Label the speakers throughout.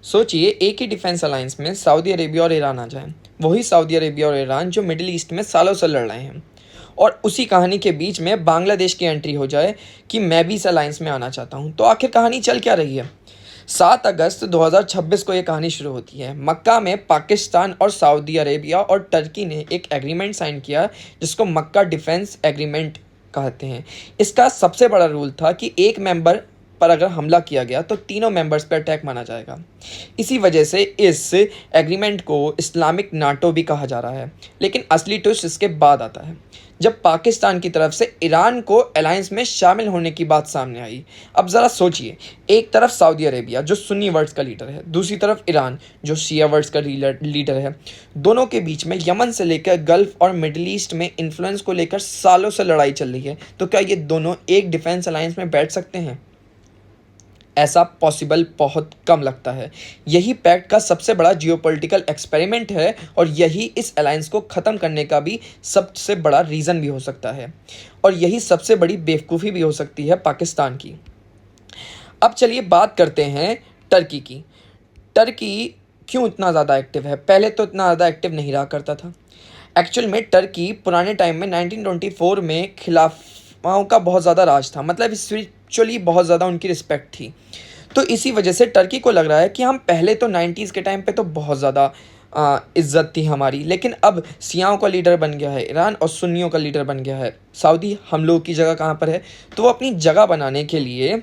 Speaker 1: सोचिए एक ही defence alliance में सऊदी अरेबिया और ईरान आ जाए, वही सऊदी अरेबिया और ईरान जो मिडिल ईस्ट में सालों से लड़ रहे हैं, और उसी कहानी के बीच में बांग्लादेश की एंट्री हो जाए कि मैं भी इस अलायंस में आना चाहता हूं। तो आखिर कहानी चल क्या रही है? 7 अगस्त 2026 को ये कहानी शुरू होती है। मक्का में पाकिस्तान और सऊदी अरेबिया और टर्की ने एक एग्रीमेंट साइन किया जिसको मक्का डिफेंस एग्रीमेंट कहते हैं। इसका सबसे बड़ा रूल था कि एक मेंबर पर अगर हमला किया गया तो तीनों मेंबर्स पर अटैक माना जाएगा। इसी वजह से इस एग्रीमेंट को इस्लामिक नाटो भी कहा जा रहा है। लेकिन असली ट्विस्ट इसके बाद आता है, जब पाकिस्तान की तरफ से ईरान को अलायंस में शामिल होने की बात सामने आई। अब ज़रा सोचिए, एक तरफ सऊदी अरेबिया जो सुन्नी वर्ड्स का लीडर है, दूसरी तरफ ईरान जो शिया वर्ड्स का लीडर है। दोनों के बीच में यमन से लेकर गल्फ और मिडिल ईस्ट में इन्फ्लुएंस को लेकर सालों से लड़ाई चल रही है। तो क्या ये दोनों एक डिफेंस अलायंस में बैठ सकते हैं? ऐसा पॉसिबल बहुत कम लगता है। यही पैक्ट का सबसे बड़ा जियोपॉलिटिकल एक्सपेरिमेंट है और यही इस अलायंस को ख़त्म करने का भी सबसे बड़ा रीज़न भी हो सकता है, और यही सबसे बड़ी बेवकूफ़ी भी हो सकती है पाकिस्तान की। अब चलिए बात करते हैं टर्की की। टर्की क्यों इतना ज़्यादा एक्टिव है? पहले तो इतना ज़्यादा एक्टिव नहीं रहा करता था। एक्चुअल में टर्की पुराने टाइम में 1924 में खिलाफाओं का बहुत ज़्यादा राज था, मतलब स्पिरिचुअली बहुत ज़्यादा उनकी रिस्पेक्ट थी। तो इसी वजह से टर्की को लग रहा है कि हम पहले तो 90s के टाइम पे तो बहुत ज़्यादा इज्जत थी हमारी, लेकिन अब शियाओं का लीडर बन गया है ईरान और सुन्नियों का लीडर बन गया है सऊदी। हम लोगों की जगह कहाँ पर है? तो वो अपनी जगह बनाने के लिए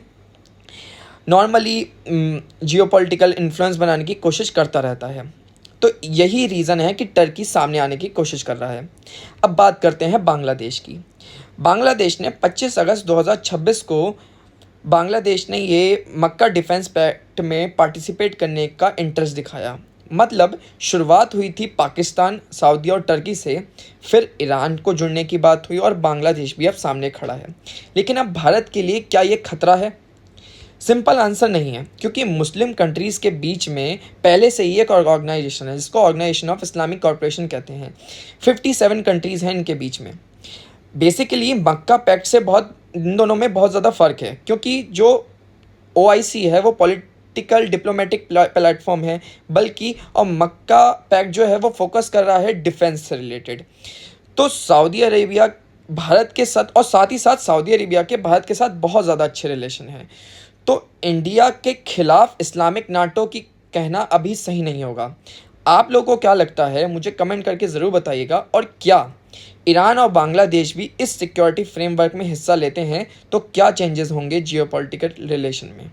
Speaker 1: नॉर्मली जियोपॉलिटिकल इन्फ्लुएंस बनाने की कोशिश करता रहता है। तो यही रीज़न है कि टर्की सामने आने की कोशिश कर रहा है। अब बात करते हैं बांग्लादेश की। बांग्लादेश ने 25 अगस्त 2026 को बांग्लादेश ने ये मक्का डिफेंस पैक्ट में पार्टिसिपेट करने का इंटरेस्ट दिखाया। मतलब शुरुआत हुई थी पाकिस्तान, सऊदी और टर्की से, फिर ईरान को जुड़ने की बात हुई और बांग्लादेश भी अब सामने खड़ा है। लेकिन अब भारत के लिए क्या ये खतरा है? सिंपल आंसर नहीं है, क्योंकि मुस्लिम कंट्रीज़ के बीच में पहले से ही एक ऑर्गेनाइजेशन है जिसको ऑर्गेनाइजेशन ऑफ इस्लामिक कॉर्पोरेशन कहते हैं। 57 कंट्रीज़ हैं इनके बीच में। बेसिकली मक्का पैक्ट से इन दोनों में बहुत ज़्यादा फ़र्क है, क्योंकि जो OIC है वो पॉलिटिकल डिप्लोमेटिक प्लेटफॉर्म है, बल्कि और मक्का पैक्ट जो है वो फोकस कर रहा है डिफेंस से रिलेटेड। तो सऊदी अरेबिया भारत के साथ, और साथ ही साथ सऊदी अरेबिया के भारत के साथ बहुत ज़्यादा अच्छे रिलेशन हैं। तो इंडिया के खिलाफ इस्लामिक नाटो की कहना अभी सही नहीं होगा। आप लोगों को क्या लगता है? मुझे कमेंट करके ज़रूर बताइएगा। और क्या ईरान और बांग्लादेश भी इस सिक्योरिटी फ्रेमवर्क में हिस्सा लेते हैं तो क्या चेंजेस होंगे जियोपॉलिटिकल रिलेशन में?